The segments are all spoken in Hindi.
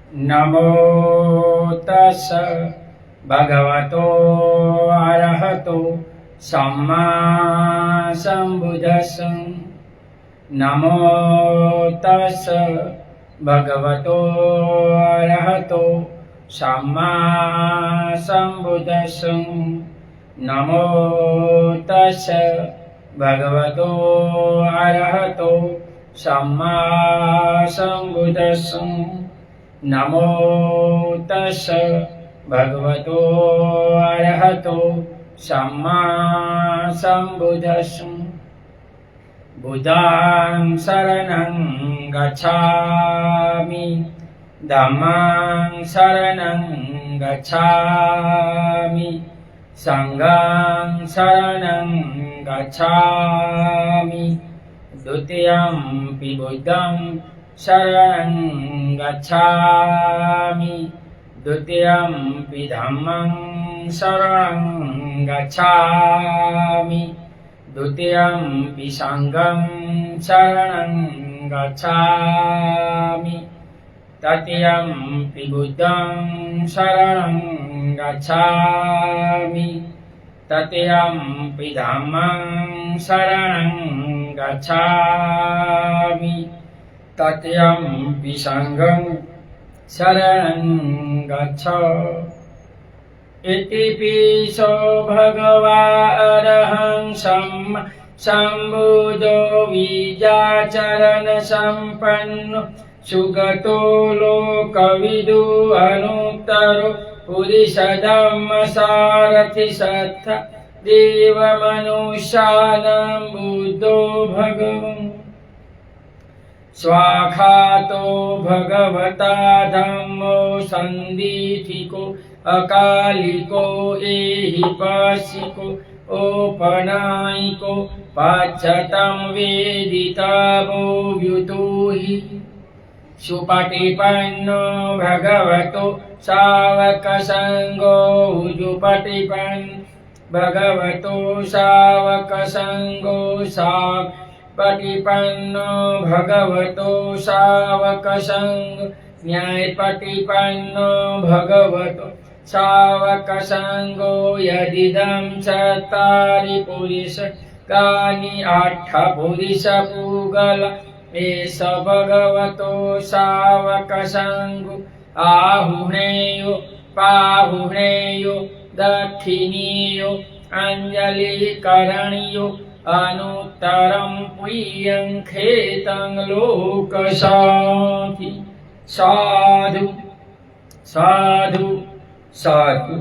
नमो तस् भगवतो अरहतो सम्मा सम्बुद्धस्स। नमो तस् भगवतो अरहतो सम्मा सम्बुद्धस्स। नमो तस् भगवतो अरहतो सम्मा सम्बुद्धस्स। नमो तस् भगवतो अरहतो सम्मा सम्बुद्धस्स। बुद्धं शरणं गच्छामि, धम्मं शरणं गच्छामि, संघं शरणं गच्छामि, द्वितीयंपि बुद्धं शरणं गच्छामि, द्वितीयंपि धम्मं शरणं गच्छामि, द्वितीयंपि संघं शरणं गच्छामि, तृतीयंपि बुद्धं शरणं गच्छामि, तृतीयंपि धम्मं शरणं गच्छामि, तृतीयंपि संघं शरणं गच्छामि। इतिपिसो भगवा अरहं सम्बुद्धो विद्याचरण सम्पन्नो सुगतो लोकविदु अनुत्तरो पुरुषधम्म सारथि सत्थ देवमनुष्याणां बुद्धो भगवन्। स्वाखातो भगवता धम्मो सन्दीथिको अकालिको एहिपसिको औपनायिको पाच्यतं वेदितमो व्युतोहि। सुपटिपन्नो भगवतो शावकसङ्घो उजुपटिपन्नो भगवतो शावकसङ्घो पटिपन्नो भगवतो शावकसङ्घ। न्यायपटिपन्नो भगवतो शावकसङ्घो। यदिदं चत्वारि पुरुषाणि अट्ठपुरुषपूगल एष भगवतो शावकसङ्घो। आहुणेयो पाहुणेयो दक्षिणीयो अञ्जलिकरणीयो अनुत्तरं पुय्यं खेतं लोकशान्ति। साधु साधु साधु।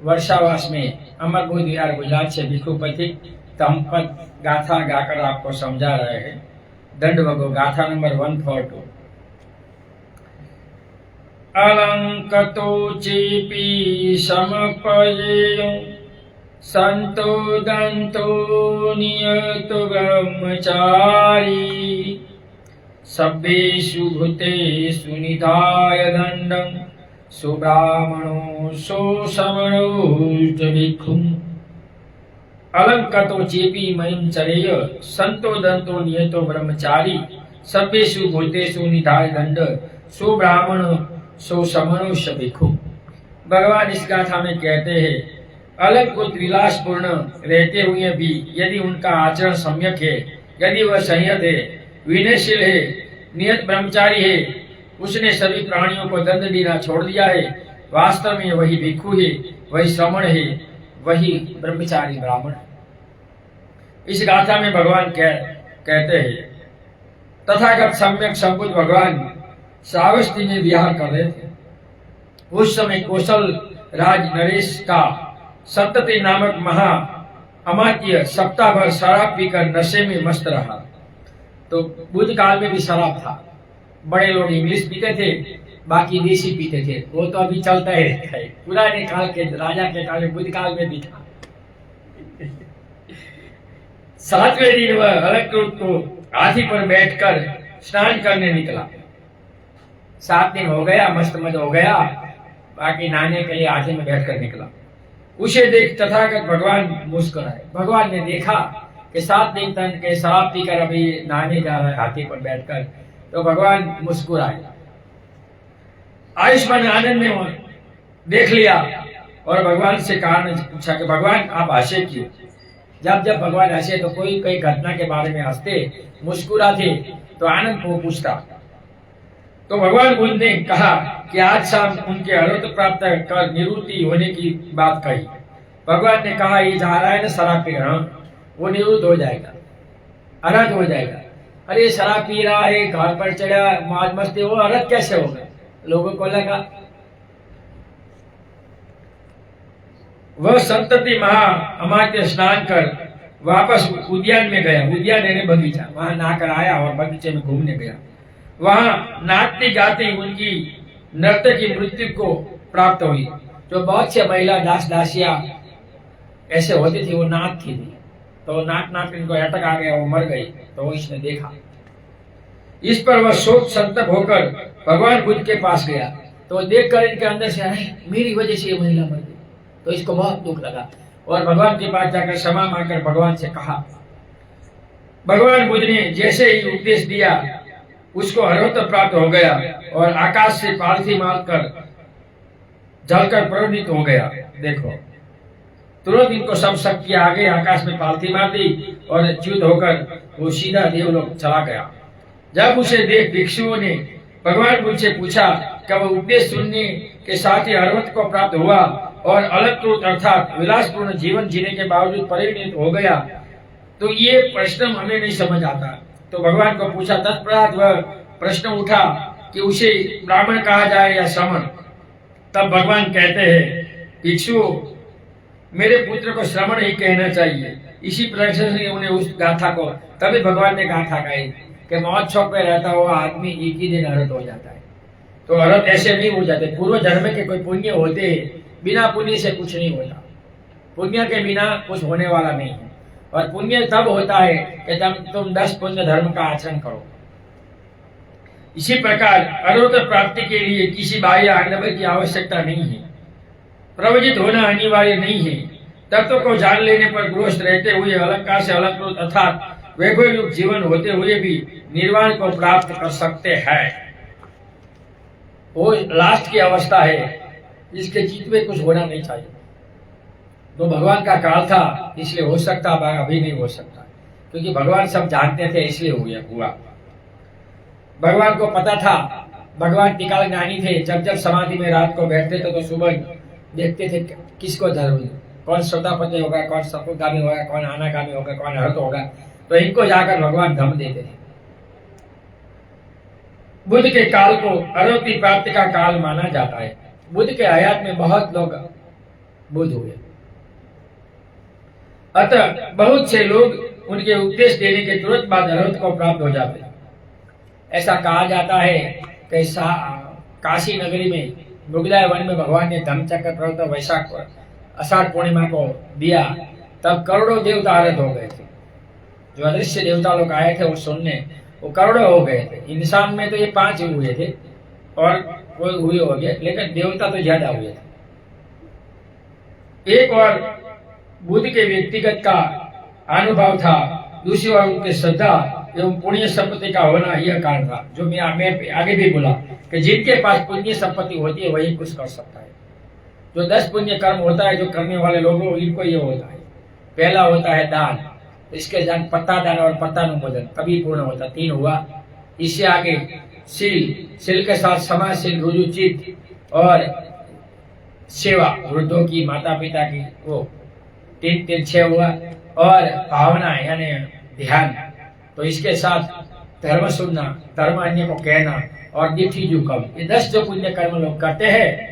वर्षावास में अमर बुद्ध विहार गुजरात से भिक्षुपति तमपद गाथा गाकर आपको समझा रहे हैं। दंडवगो गाथा नंबर 142। अलंकतो चेपी समपयेयो संतो दंतो नियतो ब्रह्मचारी। सभ्येषु भूतेषु निधाय दंडं सुब्राह्मणो सोऽसमणो च भिक्षुः। अलंकतो चेपी मयं चरेय संतो दंतो नियतो ब्रह्मचारी। सभ्येषु भूतेषु निधाय दंड सुब्राह्मणो सोऽसमणो च भिक्षुः। भगवान इस गाथा में कहते हैं, अलग कुछ विलासपूर्ण रहते हुए भी यदि उनका आचरण सम्यक है, यदि वह संयत है, विनयशील है, नियत ब्रह्मचारी है, उसने सभी प्राणियों को दंड देना छोड़ दिया है, वास्तव में वही भिक्षु है, वही श्रमण है, वही ब्रह्मचारी ब्राह्मण। इस गाथा में भगवान कहते हैं, तथागत सम्यक संबुद्ध भगवान श्रावस्ती में विहार कर रहे थे। उस समय कौशल राज नरेश का सप्तति नामक महा अमात्य सप्ताह भर शराब पीकर नशे में मस्त रहा। तो बुद्ध काल में भी शराब था। बड़े लोग इंग्लिश पीते थे, बाकी देसी पीते थे। वो तो अभी चलता ही रहता है। पुराने काल के राजा के काल में, बुद्ध काल में भी था। 7वें दिन वह अलंकृत को हाथी पर बैठकर स्नान करने निकला। 7 दिन हो गया, मस्त मज हो गया, बाकी नहाने के लिए हाथी में बैठकर निकला। उसे देख तथागत भगवान मुस्कुराए। भगवान ने देखा कि 7 दिन तक के शराब पीकर अभी नहाने जा रहा है हाथी पर बैठकर, तो भगवान मुस्कुराए। आयुष्मान आनंद ने देख लिया और भगवान से कारण पूछा कि भगवान आप हंसे क्यों? जब जब भगवान हंसे तो कोई कई घटना के बारे में हंसते, मुस्कुराते, तो आनंद को पूछता। तो भगवान बुद्ध ने कहा कि आज शाम उनके अर्हत प्राप्त कर निवृत्ति होने की बात कही। भगवान ने कहा ये जा रहा है ना शराब पी रहा, वो निवृत्त हो जाएगा, अर्हत हो जाएगा। अरे शराब पी रहा है, घर पर चढ़ा, मौज मस्ती, वो अर्हत कैसे होगा? लोगों को लगा। वह संतति महा अमात्य स्नान कर वापस उद्यान में गया। उद्यान यानी बगीचा, वहां नहाकर आया और बगीचे में घूमने गया। वहां नाचती गाती उनकी नर्तकी मृत्यु को प्राप्त हुई। जो बहुत से महिला दास दासियां ऐसे होती थी, वो नाचती थी, तो नाच नाच इनको अटक आ गया, वो मर गई। तो वो इसने देखा। इस पर वह शोक संतप्त होकर भगवान बुद्ध के पास गया। तो देखकर इनके अंदर से मेरी वजह से ये महिला मर गई, तो इसको बहुत दुख लगा और भगवान के पास जाकर क्षमा मांगकर भगवान से कहा। भगवान बुद्ध ने जैसे ही उपदेश दिया उसको अर्हत प्राप्त हो गया और आकाश से पालथी मारकर जलकर प्रवृत्त हो गया। देखो, तुरंत इनको सब शक्तियां आ गई, आकाश में पालथी मार दी और च्युत होकर वो सीधा देवलोक चला गया। जब उसे देख भिक्षुओं ने भगवान बुद्ध से पूछा कि वह उपदेश सुनने के साथ ही अर्हत को प्राप्त हुआ और अलंकृत अर्थात विलासपूर्ण जीवन जीने के बावजूद परिणित हो गया, तो ये प्रश्न हमें नहीं समझ आता। तो भगवान को पूछा। तत्पश्चात वह प्रश्न उठा कि उसे ब्राह्मण कहा जाए या श्रमण। तब भगवान कहते हैं, भिक्षु मेरे पुत्र को श्रमण ही कहना चाहिए। इसी प्रकार से उन्हें उस गाथा को, तभी भगवान ने गाथा कही कि मौत शौक में रहता हुआ आदमी एक ही दिन अर्हत हो जाता है। तो अर्हत ऐसे नहीं हो जाते, पूर्व जन्म के कोई पुण्य होते, बिना पुण्य से कुछ नहीं होता। पुण्य के बिना कुछ होने वाला नहीं है। और पुण्य तब होता है कि जब तुम 10 पुण्य धर्म का आचरण करो। इसी प्रकार अर्हत प्राप्ति के लिए किसी बाह्य आडंबर की आवश्यकता नहीं है, प्रवचित होना अनिवार्य नहीं है। तत्व को जान लेने पर गृहस्थ रहते हुए अलंकार से अलंकृत अर्थात वैभव युक्त जीवन होते हुए भी निर्वाण को प्राप्त कर सकते हैं। वो लास्ट की अवस्था है, इसके जीत में कुछ होना नहीं चाहिए। तो भगवान का काल था, इसलिए हो सकता, अभी नहीं हो सकता, क्योंकि भगवान सब जानते थे, इसलिए हुआ। भगवान को पता था, भगवान टिकाल ज्ञानी थे। जब जब समाधि में रात को बैठते थे तो सुबह देखते थे किसको धर्म, कौन श्रोतापति होगा, कौन सपुगामी होगा, कौन अनागामी होगा, कौन अर्हत होगा। तो इनको जाकर भगवान धम देते थे। बुद्ध के काल को अर्हति प्राप्ति का काल माना जाता है। बुद्ध के हयात में बहुत लोग बुद्ध हुए, अतः बहुत से लोग उनके उपदेश देने के तुरंत बाद अर्हत को प्राप्त हो जाते हैं। ऐसा कहा जाता है कि काशी नगरी में मृगलाय वन में भगवान ने धम्मचक्र प्रवर्तन वैशाख आषाढ़ पूर्णिमा को दिया, तब करोड़ों देवता अर्हत हो गए थे। जो अदृश्य देवता लोग आए थे वो सुनने, वो करोड़ों हो गए थे। इंसान में तो ये 5 ही हुए थे और कोई हुए हो गए, लेकिन देवता तो ज्यादा हुए थे। एक और बुद्ध के व्यक्तिगत का अनुभव था, दूसरी ओर उनके श्रद्धा एवं पुण्य संपत्ति का होना यह कारण था। जो मैं आगे भी बोला कि जिनके पास पुण्य संपत्ति होती है वही कुछ कर सकता है। जो 10 पुण्य कर्म होता है, जो करने वाले लोगों इनको ये होता है। पहला होता है दान, इसके जान पत्ता दान और पत्तानुमोदन, तभी पूर्ण होता। 3 हुआ। इससे आगे सील के साथ समाजशील, रुजुचित और सेवा, वृद्धों की, माता पिता की, वो 3 6 हुआ। और भावना यानी ध्यान, तो इसके साथ धर्म सुनना, धर्म अन्य को कहना और दिठी जुकम, ये 10 जो पुण्य कर्म लोग करते हैं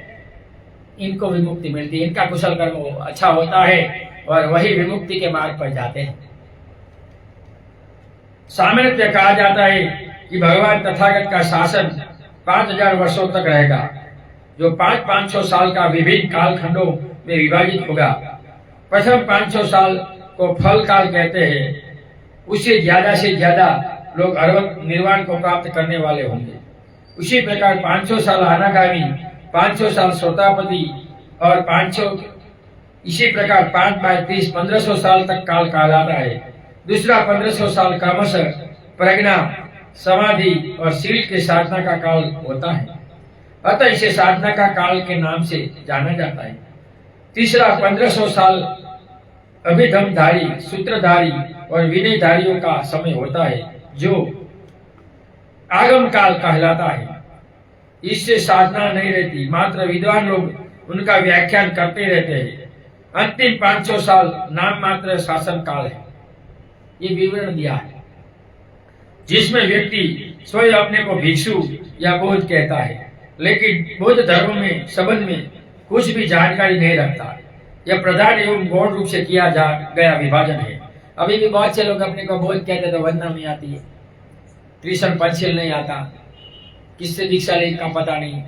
इनको विमुक्ति मिलती है। इनका कुशल कर्म अच्छा होता है और वही विमुक्ति के मार्ग पर जाते हैं। सामान्यतः कहा जाता है कि भगवान तथागत का शासन 5000 वर्षों तक रहेगा, जो 500 साल का विभिन्न कालखंडों में विभाजित होगा। प्रथम 500 साल को फल काल कहते हैं। उससे ज्यादा से ज्यादा लोग अर्हत निर्वाण को प्राप्त करने वाले होंगे। उसी प्रकार 500 साल अनागामी, 500 साल श्रोतापति और 500, इसी प्रकार 5 बाय 30 1500 साल तक काल कहलाता है। दूसरा 1500 साल क्रमशः प्रज्ञा, समाधि और शील के साधना का काल होता है, अतः इसे साधना का काल के नाम से जाना जाता है। तीसरा 1500 साल अभिधमधारी, सूत्रधारी और विनयधारियों का समय होता है, जो आगम काल कहलाता है। इससे साधना नहीं रहती, मात्र विद्वान लोग उनका व्याख्यान करते रहते हैं। अंतिम 500 साल नाम मात्र शासन काल है। ये विवरण दिया है, जिसमें व्यक्ति स्वयं अपने को भिक्षु या बौद्ध कहता है, लेकिन बौद्ध धर्म में संबंध में कुछ भी जानकारी नहीं रखता। यह प्रधान एवं गौण रूप से किया जा गया विभाजन है। अभी भी बहुत से लोग अपने को बौद्ध कहते तो वंदना नहीं आती है, त्रिशरण पंचशील नहीं आता, किससे दीक्षा लेने का पता नहीं।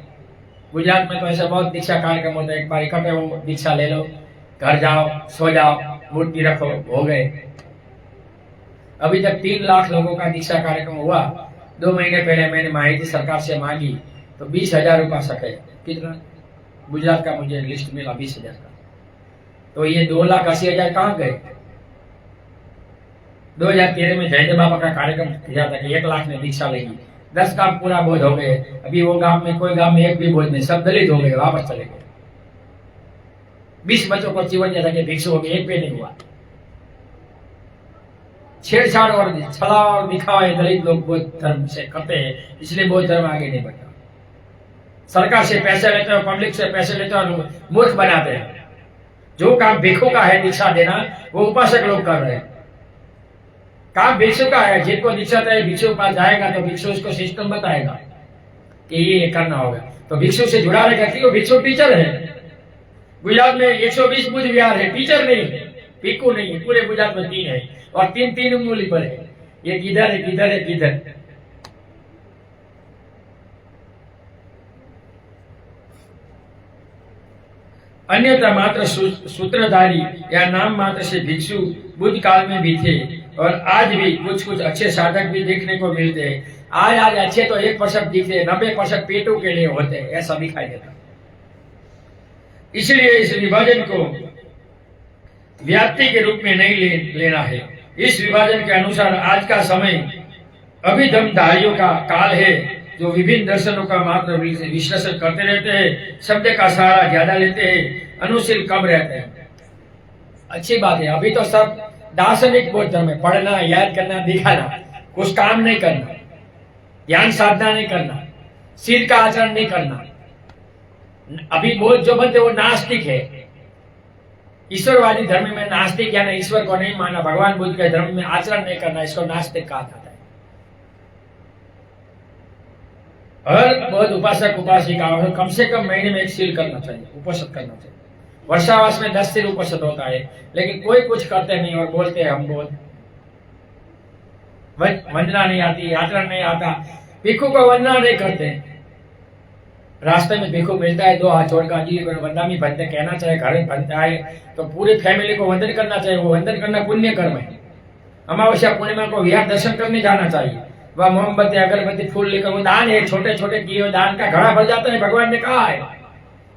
गुजरात में तो ऐसा बहुत दीक्षा कार्यक्रम होता है, एक बार इकट्ठे हो दीक्षा ले लो, घर जाओ, सो जाओ, मूर्ति रखो, हो गए। अभी तक 3 लाख लोगों का दीक्षा कार्यक्रम हुआ। 2 महीने पहले मैंने माहिती सरकार से मांगी तो 20,000 उपासक है। कितना? गुजरात का मुझे लिस्ट मिला 20,000 का। तो ये 2,80,000 कहाँ गए? 2013 में जयदेव बाबा का कार्यक्रम किया था कि 1 लाख ने दीक्षा लेगी, 10 काम पूरा बोध हो गए। अभी वो गांव में, कोई गांव में एक भी बोध नहीं, सब दलित हो गए, वापस चले गए। 20 बच्चों को जीवन दिया था कि भिक्षु हो गए, एक भी नहीं हुआ। छेड़छाड़ और छला और दिखावा दलित लोग बौद्ध धर्म से करते हैं, इसलिए बौद्ध धर्म आगे नहीं बढ़ता। सरकार से पैसे लेते हो, पब्लिक से पैसे लेते हो, मूर्ख बनाते हैं। जो काम भिक्षु का है दीक्षा देना, वो उपासक लोग कर रहे हैं। काम भिक्षु का है, जिनको दीक्षा दे भिक्षु के पास जाएगा तो भिक्षु उसको सिस्टम बताएगा कि ये करना होगा, तो भिक्षु से जुड़ा रहेगा कि वो भिक्षु टीचर है। गुजरात में 120 बुद्ध विहार है, टीचर नहीं है, भिक्षु नहीं है। पूरे गुजरात में 3 है और 3 उंगली पर है। ये किधर है, किधर है, किधर? अन्यथा मात्र सूत्रधारी या नाम मात्र से भिक्षु बुद्ध काल में भी थे और आज भी कुछ कुछ अच्छे साधक भी देखने को मिलते हैं। आज अच्छे तो 1% दिखते, 90% पेटों के लिए होते हैं, ऐसा दिखाई देता। इसलिए इस विभाजन को व्याप्ति के रूप में नहीं लेना है। इस विभाजन के अनुसार आज का समय अभिधमधारियों का काल है, जो विभिन्न दर्शनों का मात्र विश्लेषण करते रहते हैं, शब्द का सहारा ज्यादा लेते हैं, अनुशील कम रहते हैं। अच्छी बात है। अभी तो सब दार्शनिक बौद्ध धर्म में पढ़ना, याद करना, दिखाना, कुछ काम नहीं करना, ध्यान साधना नहीं करना, शील का आचरण नहीं करना। अभी बौद्ध जो बनते वो नास्तिक है। ईश्वरवादी धर्म में नास्तिक यानी ईश्वर को नहीं माना, भगवान बुद्ध के धर्म में आचरण नहीं करना, इसको नास्तिक कहा जाता है। हर बौद्ध उपासक उपासिका कम से कम महीने में 1 शील करना चाहिए, उपासक करना चाहिए। वर्षावास में 10 शील उपासक होता है, लेकिन कोई कुछ करते नहीं और बोलते हैं हम बौद्ध। वंदना नहीं आती, आचरण नहीं आता, भिक्षु को वंदना नहीं करते। रास्ते में भिक्षु मिलता है, 2 हाथ जोड़कर अंजलि को वंदनामी बनते कहना चाहिए। घर में बनता है तो पूरी फैमिली को वंदन करना चाहिए। वो वंदन करना पुण्य कर्म है। अमावस्या पूर्णिमा को विहार दर्शन करने जाना चाहिए। वह मोमबत्ती, अगरबत्ती, फूल लेकर, वो दान है, छोटे छोटे किए हुए दान का घड़ा भर जाता है। भगवान ने कहा है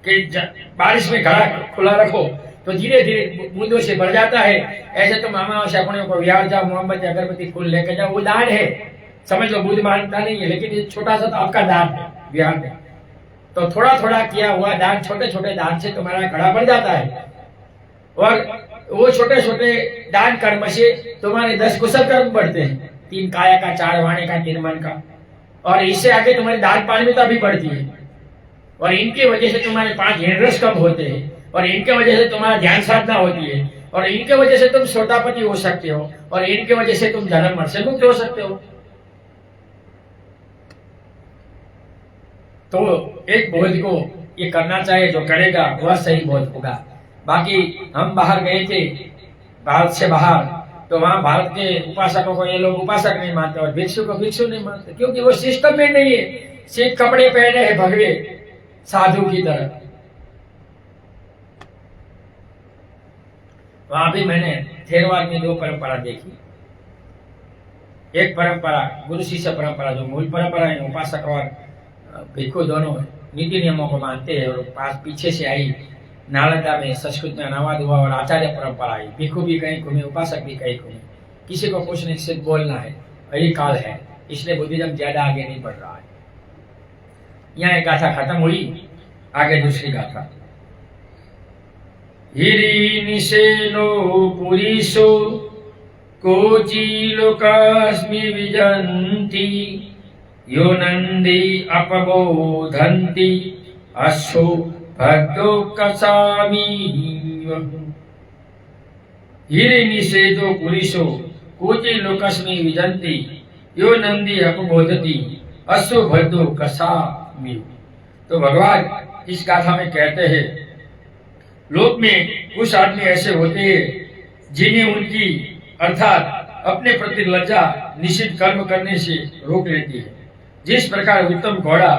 कि बारिश में घड़ा खुला रखो तो धीरे धीरे बूंदों से भर जाता है। ऐसे तुम अमावस्या पूर्णिमा को विहार जाओ, मोमबत्ती, अगरबत्ती, फूल लेकर जाओ, वो दान है। समझ लो, बुद्ध मानता नहीं है, लेकिन ये छोटा सा तो आपका दान है विहार में। तो थोड़ा थोड़ा किया हुआ दान, छोटे छोटे दान से तुम्हारा घड़ा भर जाता है। और वो छोटे छोटे दान कर्म से तुम्हारे 10 कुशल कर्म बढ़ते हैं, 3 काया का, 4 वाणी का, 3 मन का। और इससे आगे तुम्हारी दान पारमिता भी बढ़ती है। और इनकी वजह से तुम्हारे 5 हिंड्रस कम होते हैं, और इनके वजह से तुम्हारा ध्यान साधना होती है, और इनके वजह से तुम सोतापति हो सकते हो, और इनके वजह से तुम जन्म मरण से मुक्त हो सकते हो। तो एक बौद्ध को ये करना चाहिए, जो करेगा वह सही बौद्ध होगा। बाकी हम बाहर गए थे, भारत से बाहर, तो वहां भारत के उपासकों को ये लोग उपासक नहीं मानते और भिक्षु को भिक्षु नहीं मानते, क्योंकि वो सिस्टम में नहीं है। सिर्फ कपड़े पहने हैं भगवे साधु की तरह। वहां भी मैंने थेरवाद में 2 परंपरा देखी। एक परंपरा गुरु शिष्य परंपरा, जो मूल परंपरा है, उपासक और भिक्षु दोनों नीति नियमों को मानते हैं। और पास पीछे से आई नालंदा में संस्कृत में अनुवाद हुआ और आचार्य परंपरा आई। भिक्षु भी कहीं घूमे, उपासक भी कहीं घूमे, किसी को कुछ नहीं, सिर्फ बोलना है, यही काल है। इसलिए बुद्धिज्म ज्यादा आगे नहीं बढ़ रहा है। यहाँ एक गाथा खत्म हुई, आगे दूसरी गाथा। हिरी निशेनो पुरीशो कोची लोकास्मि विजन्ति यो नंदी अपबोधन्ति अश्वो भक्तो कसामी। हिरे निषेधो पुरुषो कोचि लोकस्मि विजन्ति यो नंदी अपबोधति अश्वो भक्तो कसामी। तो भगवान इस गाथा में कहते हैं, लोक में कुछ आदमी ऐसे होते हैं जिन्हें उनकी अर्थात अपने प्रति लज्जा निषिद्ध कर्म करने से रोक लेती है। जिस प्रकार उत्तम घोड़ा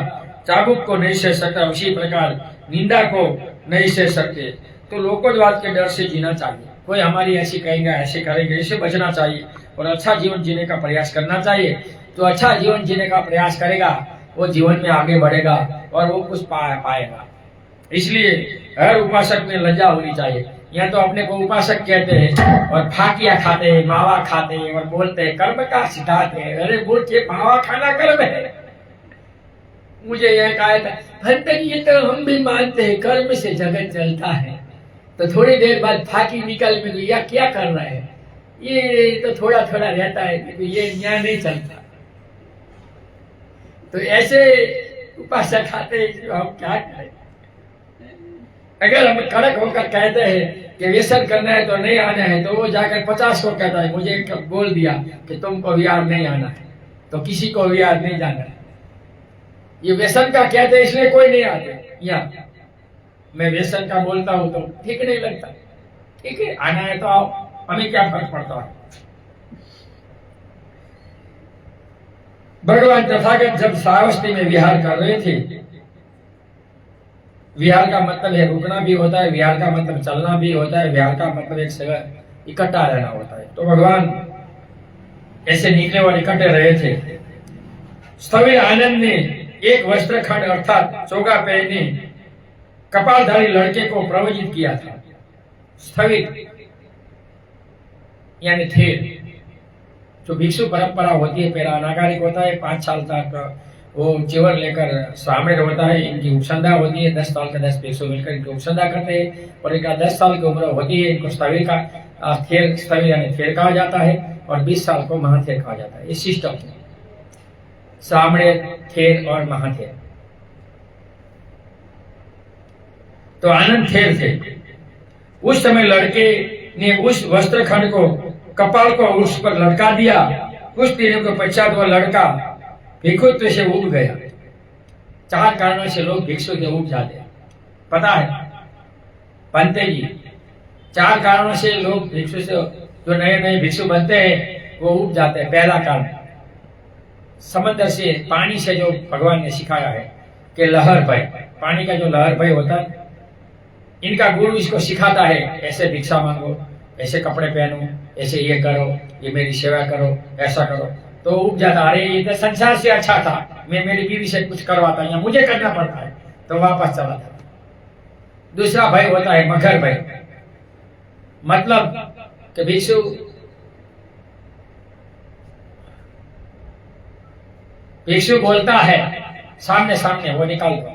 चाबुक को नहीं सह सकता, उसी प्रकार निंदा को नहीं सह सकते। तो लोकोद्वाद के डर से जीना चाहिए। कोई हमारी ऐसी कहेगा, ऐसे करेंगे, इससे बचना चाहिए और अच्छा जीवन जीने का प्रयास करना चाहिए। तो अच्छा जीवन जीने का प्रयास करेगा, वो जीवन में आगे बढ़ेगा और वो कुछ पाएगा। इसलिए हर उपासक में लज्जा होनी चाहिए। यहाँ तो अपने को उपासक कहते हैं और फाकिया खाते हैं, मावा खाते हैं और बोलते हैं कर्म का सिद्धांत है। अरे बोल के मावा खाना कर्म है। मुझे यह कहा था, भंतन ये तो हम भी मानते हैं कर्म से जगत चलता है। तो थोड़ी देर बाद फाकी निकल में या क्या कर रहा है, ये तो थोड़ा थोड़ा रहता है, ये यहाँ नहीं चलता। तो ऐसे उपासक खाते हैं, हम क्या करें। अगर हम कड़क होकर कहते हैं कि व्यसन करना है तो नहीं आना है, तो वो जाकर 50 को कहता है, मुझे बोल दिया कि तुमको विहार नहीं आना है, तो किसी को विहार नहीं जाना है। ये व्यसन का कहते हैं इसलिए कोई नहीं आते। यहाँ मैं व्यसन का बोलता हूं तो ठीक नहीं लगता। ठीक है, आना है तो आओ, हमें क्या फर्क पड़ता है। भगवान तथागत जब श्रावस्ती में विहार कर रहे थे, विहार का मतलब है रुकना भी होता है, विहार का मतलब चलना भी होता है, विहार का मतलब एक जगह इकट्ठा रहना होता है। तो भगवान ऐसे निकले और इकट्ठे रहे थे। स्थविर आनंद ने एक वस्त्र खंड अर्थात चोगा पहने कपालधारी लड़के को प्रवजित किया था। स्थविर यानी थेर, जो भिक्षु परंपरा होती है, पहला अनागारिक होता है, 5 साल तक वो चेवर लेकर स्वामिर होता है, इनकी उपसंधा होती है, 10 साल के 10 भिक्षु मिलकर इनकी उपसंधा करते हैं और इनका 10 साल की उम्र होती है, इनको स्थविर का थेर, स्थविर यानी थेर कहा जाता है और 20 साल को महाथेर कहा जाता है। इस सिस्टम में सामने थेर और महाथेर। तो आनंद थेर थे। उस समय लड़के ने उस वस्त्र खंड को कपाल को उस पर लटका दिया। कुछ दिनों के पश्चात वह लड़का भिक्षुत्व से उब गया। 4 कारणों से लोग भिक्षु से उब जाते हैं, पता है बनते जी। 4 कारणों से लोग भिक्षु से, जो नए नए भिक्षु बनते हैं, वो उब जाते हैं। पहला कारण समंदर से, पानी से जो भगवान ने सिखाया है कि लहर भय, पानी का जो लहर भय होता है, इनका गुरु इसको सिखाता है, ऐसे भिक्षा मांगो, ऐसे कपड़े पहनो, ऐसे ये करो, ये मेरी सेवा करो, ऐसा करो। तो उब जाता, अरे ये तो संसार से अच्छा था, मैं मेरी बीवी से कुछ करवाता, या मुझे करना पड़ता है, तो वापस चला जाता। दूसरा भय होता है मगर भय, मतलब कि भिक्षु बोलता है सामने सामने, वो निकाल दो,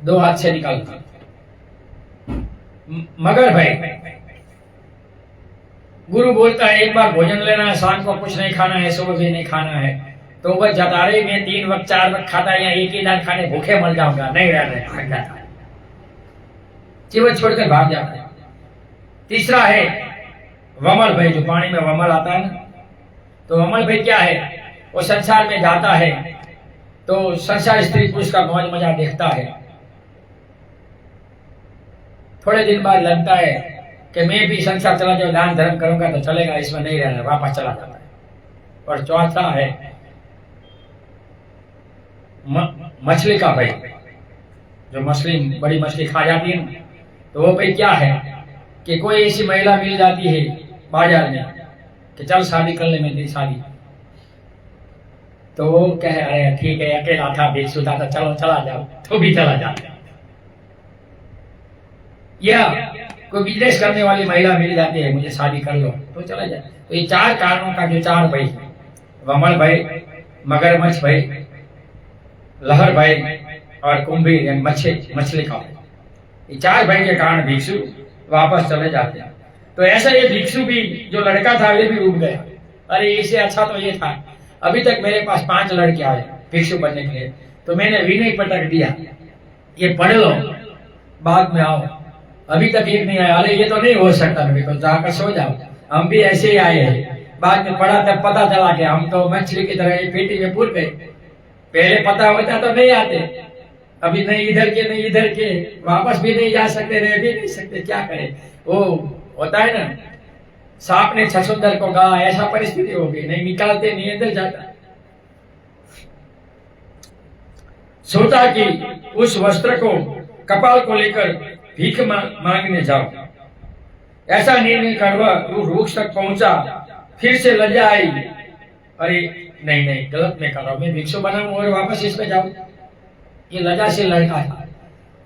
2 हाथ से निकाल दो। मगर भाई गुरु बोलता है एक बार भोजन लेना है, शाम को कुछ नहीं खाना है, सुबह भी नहीं खाना है, तो वह जाता रहे मैं 3 वक्त 4 वक्त खाता है, या एक ही दान खाने भूखे मर जाऊंगा, नहीं रहना, भाग जाता है, जीवन छोड़कर भाग जाता है। तीसरा है वमल भाई, जो पानी में वमल आता है ना, तो वमल भाई क्या है, वो संसार में जाता है तो संसार स्त्री पुरुष का मौज मजा देखता है। थोड़े दिन बाद लगता है कि मैं भी संसार चला जाऊं, दान धर्म करूंगा तो चलेगा, इसमें नहीं रहना, वापस चला जाता है। और चौथा है मछली का भाई, जो मछली बड़ी मछली खा जाती है ना, तो वो भाई क्या है कि कोई ऐसी महिला मिल जाती है बाजार में कि चल शादी कर ले मेरी शादी, तो वो कहे अरे ठीक है, अकेला था, भिक्षु था, तो चलो चला जाओ, तो भी चला जाता है। या कोई बिजनेस करने वाली महिला मिल जाती है, मुझे शादी कर लो, तो चला जाए। तो ये 4 कारणों का जो 4 भय है, वमल भय, मगरमच्छ भय, लहर भय और कुंभीर यानी मछली का भय, ये 4 भय के कारण भिक्षु वापस चले जाते हैं। तो ऐसा ये भिक्षु भी जो लड़का था ये भी रुक गया, अरे इससे अच्छा तो ये था, अभी तक मेरे पास 5 लड़के आए भिक्षु बनने के लिए, तो मैंने विनय पटक दिया, ये पढ़ लो बाद में आओ, अभी तक एक नहीं आया, अरे ये तो नहीं हो सकता, मेरे को जाकर सो जाओ, हम भी ऐसे ही आए हैं। बाद में पढ़ा तब पता चला कि हम तो मछली की तरह एक पेटी में पूर गए, पहले पता होता तो नहीं आते, अभी नहीं इधर के नहीं इधर के, वापस भी नहीं जा सकते, रह भी नहीं सकते, क्या करें। वो होता है ना, सांप ने छछूंदर को कहा, ऐसा परिस्थिति हो गई, नहीं निकालते नहीं अंदर जाता। सोचा कि उस वस्त्र को कपाल को लेकर भीख मांगने जाओ। ऐसा निर्णय करवा वो वृक्ष तक पहुंचा, फिर से लज्जा आई, अरे नहीं नहीं गलत मैं कर रहा हूं, मैं भिक्षु बनाऊं और वापस इसमें जाऊं। ये लज्जा से लड़का था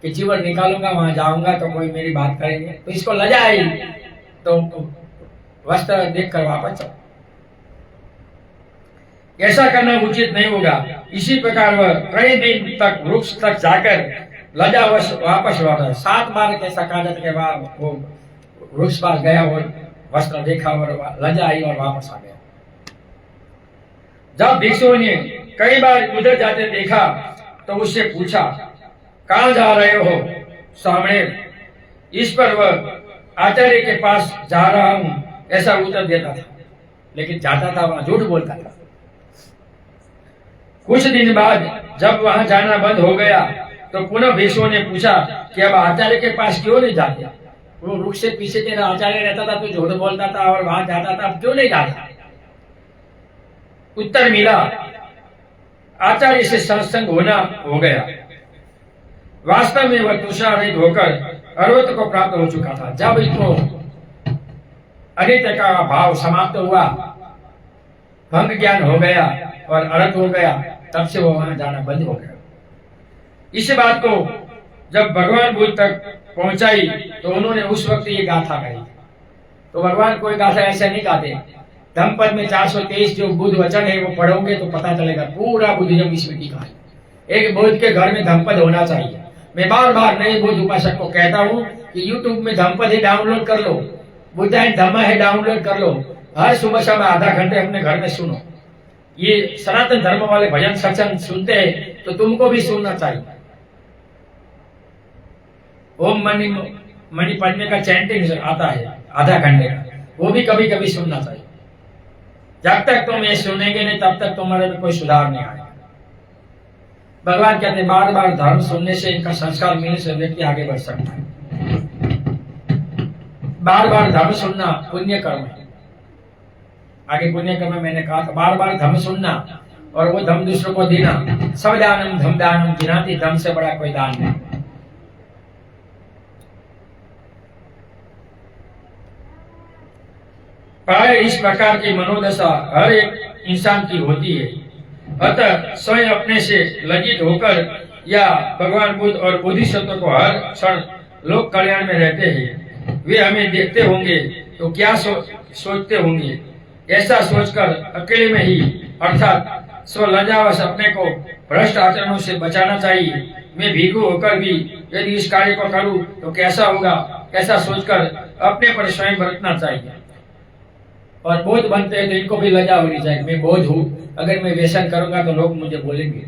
कि जीवन निकालूंगा, वहां जाऊंगा तो कोई मेरी बात करेंगे, तो इसको लज्जा आई, तो वस्त्र देखकर वापस चलो। ऐसा करना उचित नहीं होगा। इसी प्रकार वह कई दिन तक वृक्ष तक जाकर लज्जावश वापस लौटा। 7 बार कैसा कागज के बाद वो वृक्ष पास गया और वस्त्र देखा और लज्जा आई और वापस आ गया। जब भिक्षुओं ने कई बार उधर जाते देखा तो उससे पूछा, कहां जा रहे हो सामने? इस पर वह आचार्य के पास जा रहा हूं ऐसा उत्तर देता था, लेकिन जाता था वहां झूठ बोलता था। कुछ दिन बाद जब वहां जाना बंद हो गया तो पुनः भिक्षुओं ने पूछा कि अब आचार्य के पास क्यों नहीं जाते? वो वृक्ष से पीछे तेरा आचार्य रहता था, तो झूठ बोलता था और वहां जाता था, अब क्यों नहीं जाता? उत्तर मिला, आचार्य से सत्संग होना हो गया। वास्तव में वह तुषारहित होकर अर्वत को प्राप्त हो चुका था। जब इनको अनित्य का भाव समाप्त हुआ, भंग ज्ञान हो गया और अर्थ हो गया, तब से वो वहां जाना बंद हो गया। इस बात को जब भगवान बुद्ध तक पहुंचाई तो उन्होंने उस वक्त ये गाथा गाई। तो भगवान कोई गाथा ऐसा नहीं गाते। धम्मपद में 423 जो बुद्ध वचन है वो पढ़ोगे तो पता चलेगा पूरा बुद्धिज्म इसमें टिका है। एक बुद्ध के घर में धम्मपद होना चाहिए। मैं बार बार नए बुद्ध उपासक को कहता हूँ कि यूट्यूब में धम्मपद है डाउनलोड कर लो, बुद्ध एंड धम्मा है डाउनलोड कर लो, हर सुबह शाम आधा घंटे अपने घर में सुनो। ये सनातन धर्म वाले भजन सत्संग सुनते हैं तो तुमको भी सुनना चाहिए। ओम मणि पढ़ने का चैंटिंग आता है आधा घंटे का, वो भी कभी कभी सुनना चाहिए। जब तक तुम ये सुनेंगे नहीं तब तक तुम्हारे में कोई सुधार नहीं आएगा। भगवान कहते हैं बार बार धर्म सुनने से, इनका संस्कार मिलने से व्यक्ति आगे बढ़ सकता है। बार बार धर्म सुनना पुण्य कर्म है। आगे पुण्य कर्म में मैंने कहा था बार बार धर्म सुनना और वो धर्म दूसरों को देना। सब दानम धम दानम जिनाती, धर्म से बड़ा कोई दान नहीं। प्राय इस प्रकार की मनोदशा हर एक इंसान की होती है। अतः स्वयं अपने से लज्जित होकर या भगवान बुद्ध और बोधिसत्व को हर क्षण लोक कल्याण में रहते हैं, वे हमें देखते होंगे तो क्या सोचते होंगे, ऐसा सोचकर अकेले में ही अर्थात स्वलज्जावश अपने को भ्रष्ट आचरणों से बचाना चाहिए। मैं भिक्षु होकर भी यदि इस कार्य को करूं तो कैसा होगा, ऐसा सोचकर अपने पर स्वयं बरतना चाहिए। और बोध बनते हैं तो इनको भी लज्जा होनी चाहिए, मैं बोध हूँ, अगर मैं व्यसन करूंगा तो लोग मुझे बोलेंगे।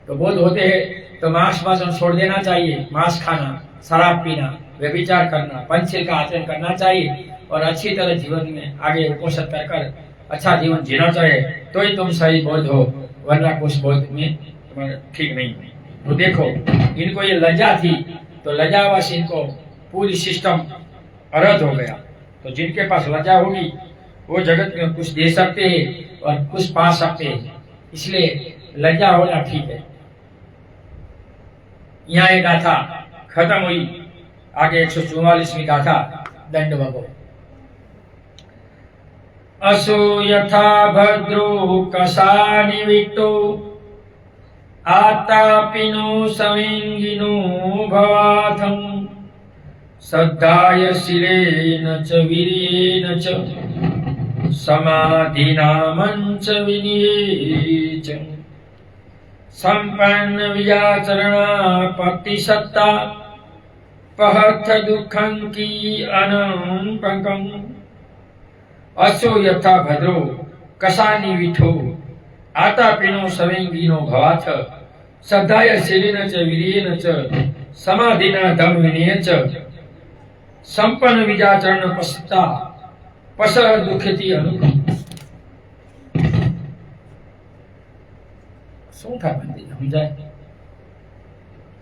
तो बोध होते हैं तो मांस वासन छोड़ देना चाहिए, मांस खाना, शराब पीना, व्यभिचार करना, पंचशील का आचरण करना चाहिए और अच्छी तरह जीवन में आगे उपोषण कर अच्छा जीवन जीना चाहिए, तो ही तुम सही बोध हो, वरना कुछ बोध में तुम्हारा ठीक नहीं। तो देखो इनको ये लज्जा थी तो लज्जावश इनको पूरी सिस्टम अरद हो गया। तो जिनके पास लज्जा होगी वो जगत में कुछ दे सकते हैं और कुछ पा सकते हैं, इसलिए लज्जा होना ठीक है। यहाँ एक गाथा खत्म हुई, आगे 144वीं गाथा दंड भगो। असो यथा भद्रो कसानिविक्तो आतापिनो सविंगिनो भवाथं श्रद्धाय शिरेण च वीर्येण च समाधिनामंच विनियेच संपन्न विजाचरणापत्ति सत्ता पहथ दुखं की अनंपकं असो यथा भद्रो कसानी विठो आतापिनो सवेंगीनो भवाथ श्रद्धाय शिलेन च वीर्येन च समाधिना धम विनय च संपन्न विजाचरण पश्ता पसर दुखती अनुभव શું થાય બંધી સમજાય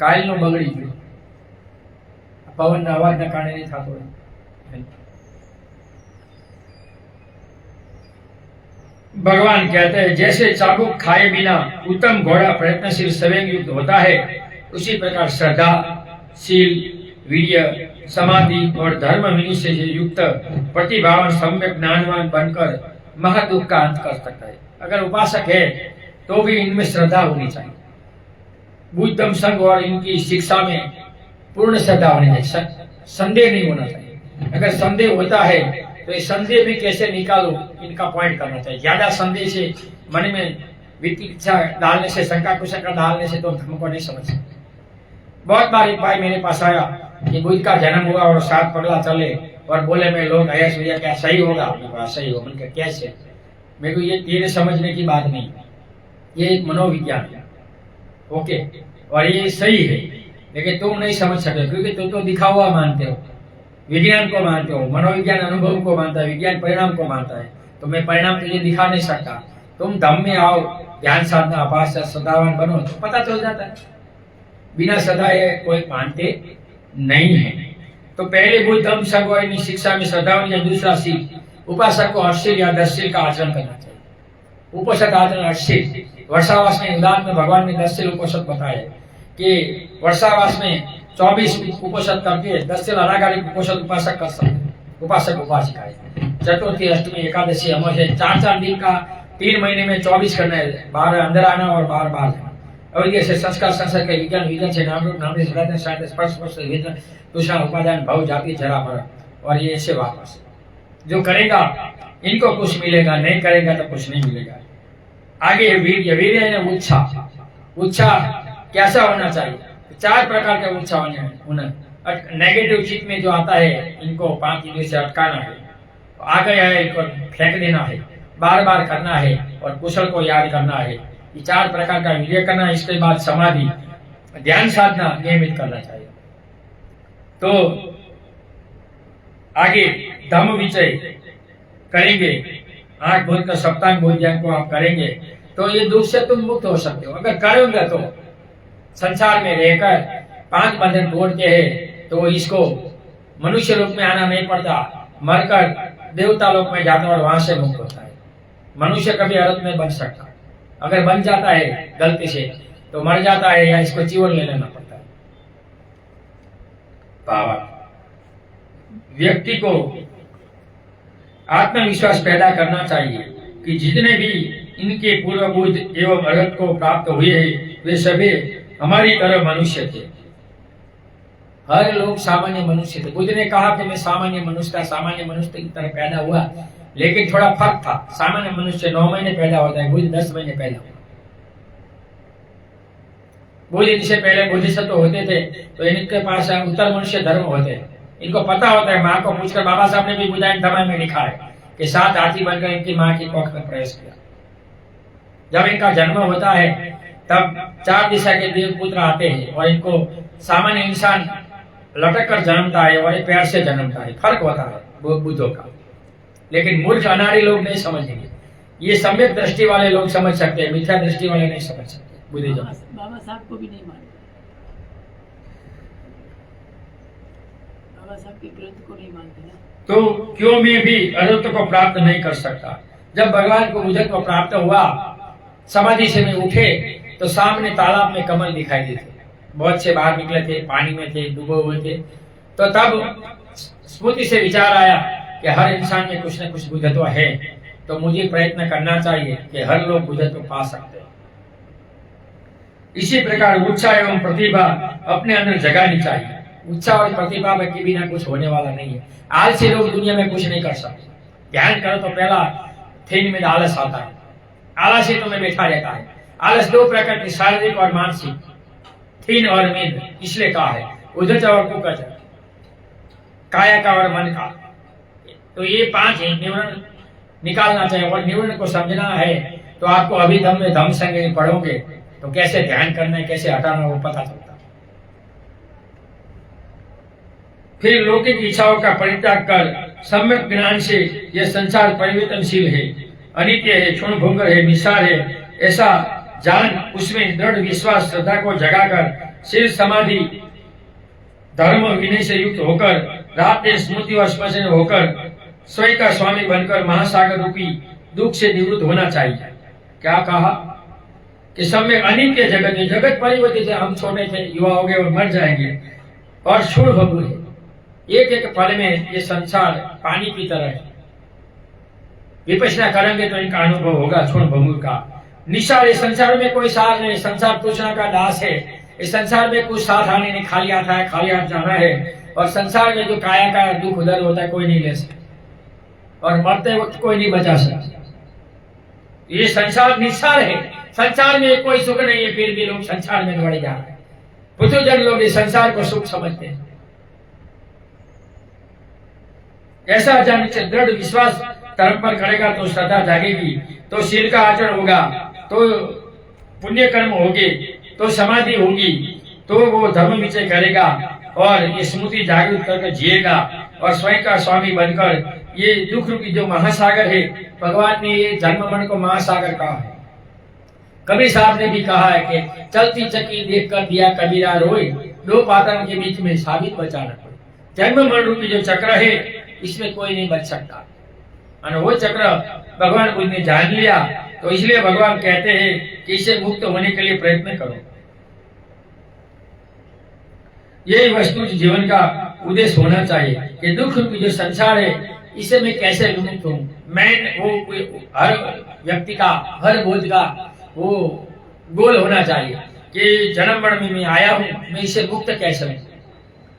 કાયલનો બગડી ગયો પવનના અવાજના કારણે નહીં થતો भगवान कहते हैं जैसे चाबुक खाए बिना उत्तम घोड़ा प्रयत्नशील सवेग युक्त होता है उसी प्रकार श्रद्धा शील वीर्य समाधि और धर्म मनुष्य से युक्त प्रतिभावान सम्यक ज्ञानवान बनकर महादुख का अंत कर सकता है। अगर उपासक है तो भी इनमें श्रद्धा होनी चाहिए। बुद्धम संघ और इनकी शिक्षा में पूर्ण श्रद्धा होनी चाहिए, संदेह नहीं होना चाहिए। अगर संदेह होता है तो ये संदेह भी कैसे निकालो इनका पॉइंट करना चाहिए। ज्यादा संदेह से मन में विचिकित्सा डालने से, शंका कुशंका डालने से तो धर्म को नहीं समझ सकते। बहुत बार एक भाई मेरे पास आया कि बुद्ध का जन्म हुआ और 7 पगला चले और बोले मैं लोग आया सूर्य क्या सही होगा? सही हो। मैंने कहा कैसे? मेरे को ये तेरे समझने की बात नहीं, ये एक मनोविज्ञान है, ओके, और ये सही है, लेकिन तुम नहीं समझ सकते क्योंकि तुम तो दिखा हुआ मानते हो, विज्ञान को मानते हो, मनोविज्ञान अनुभव को मानता है, विज्ञान परिणाम को मानता है। तो मैं परिणाम तुझे दिखा नहीं सकता। तुम धम्म में आओ, ध्यान साधना, अभ्यास सदावन बनो तो पता चल जाता है। बिना सदाए कोई मानते नहीं है। तो पहले बुद्ध धम्म संघ और शिक्षा में सदावन या दूसरा शील, उपासक को 8 या 10 शील का आचरण करना चाहिए। उपोषक आचरण 8 वर्षावास में उदान में भगवान ने 10 शील उपोषक बताए कि वर्षावास में 24 उपोषक करके 10 शील अनागारिक उपोषक उपासक कर सकते, उपासक उपासिकाएं। चतुर्थी अष्टमी एकादशी अमावस्या 4 दिन का 3 महीने में 24 करना है, 12 अंदर आना और 12 बाहर जाना। अविद्या से संस्कार, संसार के विज्ञान, विज्ञान से नाम रूप, नाम से सनातन, सनातन स्पर्श स्पर्श वेदना तुषा उपादान भव जाति जरा मरण, और ये ऐसे वापस। जो करेगा इनको कुछ मिलेगा, नहीं करेगा तो कुछ नहीं मिलेगा। आगे वीर्य, वीर्य है उत्साह। उत्साह कैसा होना चाहिए? 4 प्रकार के उत्साह होना। नेगेटिव चित्त में जो आता है इनको 5 इंद्रियों से अटकाना है, आ गया है इनको फेंक देना है, बार बार करना है और कुशल को याद करना है। ये 4 प्रकार का वीर्य करना। इसके बाद समाधि, ध्यान साधना नियमित करना चाहिए। तो आगे धम्म विचय करेंगे, 8 भूत का सप्तांग बोध ज्ञान को आप करेंगे तो ये दुख से तुम मुक्त हो सकते हो। अगर करोगे तो संसार में रहकर 5 बंधन तोड़ के है तो इसको मनुष्य रूप में आना नहीं पड़ता, मरकर देवता लोक में जाता और वहां से मुक्त होता है। मनुष्य कभी अर्थ नहीं बन सकता। अगर बन जाता है गलती से तो मर जाता है या इसको जीवन ले लेना पड़ता है। पावर व्यक्ति को आत्मविश्वास पैदा करना चाहिए कि जितने भी इनके पूर्व बुद्ध एवं अर्हत को प्राप्त हुए हैं वे सभी हमारी तरह मनुष्य थे। हर लोग सामान्य मनुष्य थे। बुद्ध ने कहा कि मैं सामान्य मनुष्य था, सामान्य मनुष्य की तरह पैदा हुआ, लेकिन थोड़ा फर्क था। सामान्य मनुष्य 9 महीने पैदा होता है, बुद्ध 10 महीने पैदा हुआ। बुद्ध इनसे पहले बोधिसत्व होते थे तो इनके पास उत्तर मनुष्य धर्म होते हैं। इनको पता होता है, माँ को पूछकर बाबा साहब ने भी बुधायन धर्म में लिखा है कि 7 हाथी बनकर इनकी माँ की कोख में प्रवेश किया। जब इनका जन्म होता है तब 4 दिशा के देव पुत्र आते हैं और इनको सामान्य इंसान लटक कर जन्मता है और पैर से जन्मता है। फर्क होता है बुद्धों का, लेकिन मूर्ख अनाड़ी लोग नहीं समझेंगे। ये सम्यक दृष्टि वाले लोग समझ सकते हैं, मिथ्या दृष्टि वाले नहीं समझ सकते। बुद्धिज्म बाबा साहब को भी नहीं मानते, बाबा साहब के ग्रंथ को नहीं मानते ना। तो क्यों मैं भी अरुत्व को प्राप्त नहीं कर सकता? जब भगवान को बुद्धत्व प्राप्त हुआ, समाधि से में उठे तो सामने तालाब में कमल दिखाई देते, बहुत से बाहर निकले थे, पानी में थे, डूबे हुए थे। तो तब स्मृति से विचार आया कि हर इंसान में कुछ न कुछ बुद्धत्व है, तो मुझे प्रयत्न करना चाहिए कि हर लोग बुद्धत्व पा सकते हैं। इसी प्रकार उत्साह एवं प्रतिभा अपने अंदर जगानी चाहिए। उत्साह और प्रतिभा के बिना कुछ होने वाला नहीं है। आलसी लोग दुनिया में कुछ नहीं कर सकते। ध्यान करो तो पहला थीन में आलस आता है, आलस ही तुम्हें बैठा रहता है। आलस दो प्रकार की, शारीरिक और मानसिक, थीन और नींद, इसलिए कहा है उद्धच और कुकच, काया का और मन का। तो ये 5 है, निवरण निकालना चाहिए। और निवरण को समझना है तो आपको अभिधम में धम संज्ञा पढ़ोगे तो कैसे ध्यान करना है, कैसे हटाना, वो पता चलता। फिर लौकिक इच्छाओं का परित्याग कर सम्यक ज्ञान से यह संसार परिवर्तनशील है, अनित्य है, क्षण भंगुर है, निसार है, ऐसा जान उसमें दृढ़ विश्वास श्रद्धा को जगाकर शील समाधि धर्म विनय से युक्त होकर रात दिन स्मृति और स्मरण होकर स्वयं का स्वामी बनकर महासागर रूपी दुख से निवृत्त होना चाहिए। क्या कहा कि सम्यक अनित्य जगत है, जगत परिवर्तित है, हम छोटे थे, युवा हो गए और मर जाएंगे, और क्षुण भंगुर है, एक एक पल में ये संसार पानी की तरह है। विपश्यना करेंगे तो इनका अनुभव होगा क्षुण भंगुर का। निसार, इस संसार में कोई सार नहीं, संसार तृष्णा का दास है, इस संसार में कुछ साथ आने नहीं, खाली हाथ है, खाली हाथ जाना है। और संसार में जो काया का दुख उधर होता है कोई नहीं ले सकता, और मरते वक्त कोई नहीं बचा सकता। ये संसार निसार है, संसार में कोई सुख नहीं है, फिर भी लोग संसार में दौड़े जा रहे हैं। पुत्रजन लोग इस संसार को सुख समझते हैं। ऐसा जान दृढ़ विश्वास धर्म पर करेगा तो श्रद्धा जागेगी, तो शील का आचरण होगा, तो पुण्य कर्म होंगे, तो समाधि होगी, तो वो धर्म विचय करेगा और ये स्मृति जागृत करके जिएगा और स्वयं का स्वामी बनकर ये दुख रूपी जो महासागर है, भगवान ने ये जन्म मरण को महासागर कहा है। कबीर साहब ने भी कहा है कि चलती चक्की देख कर दिया कबीरा रोए, दो पातन के बीच में साबित बचाना पड़े। जन्म मरण रूपी जो चक्र है इसमें कोई नहीं बच सकता, और वो चक्र भगवान बुद्ध ने जान लिया, तो इसलिए भगवान कहते हैं कि इससे मुक्त होने के लिए प्रयत्न करो। यही वस्तु जीवन का उद्देश्य होना चाहिए कि दुख रूपी जो संसार है इससे मैं कैसे विमुक्त हूँ। मैं वो हर व्यक्ति का, हर बोध का वो गोल होना चाहिए कि जन्म मरण में मैं आया हूँ, मैं इससे मुक्त कैसे हूँ।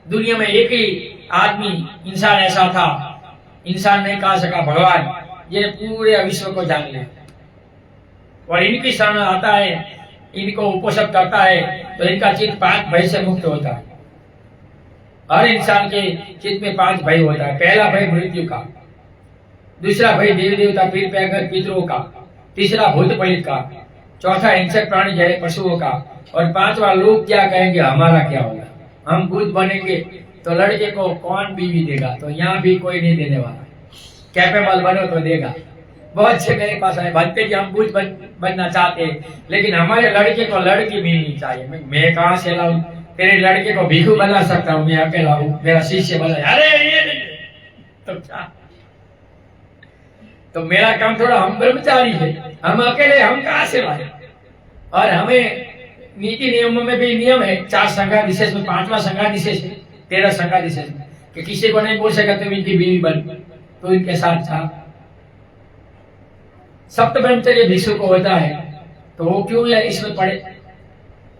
दुनिया में एक ही आदमी इंसान ऐसा था, इंसान नहीं कहा सका भगवान ये पूरे विश्व को जान ले, और इनकी शरण आता है, इनको उपोषण करता है तो इनका चित्त 5 भय से मुक्त होता है। हर इंसान के चित्त में 5 भय होता है। पहला भय मृत्यु का, दूसरा भय देव देवता पीर पितरों का, तीसरा भूत प्रेत का, चौथा हिंसक प्राणी जैसे पशुओं का, और 5वां लोग क्या कहेंगे हमारा क्या होगा। हम भूत बनेंगे तो लड़के को कौन बीवी देगा, तो यहाँ भी कोई नहीं देने वाला। कैपेबल बनो तो देगा। बहुत से मेरे पास आए बनते कि हम भूत बनना चाहते हैं, लेकिन हमारे लड़के को लड़की मिलनी चाहिए। मैं कहाँ से लाऊं, तेरे लड़के को भिखू बना सकता हूँ मैं अकेला हूँ, मेरा शिष्य बना, अरे ये तो क्या, तो मेरा काम थोड़ा, हम ब्रह्मचारी है, हम अकेले, हम कहाँ से लाए। और हमें नीति नियमों में भी नियम है, 4 संघा विशेष में 5वां संघा विशेष है, 13 संघा विशेष में, कि किसी को नहीं बोल सका तुम इनकी बीवी बन, तो इनके साथ था। सप्त ब्रह्मचर्य भिक्षु को होता है, तो वो क्यों है इसमें पढ़े।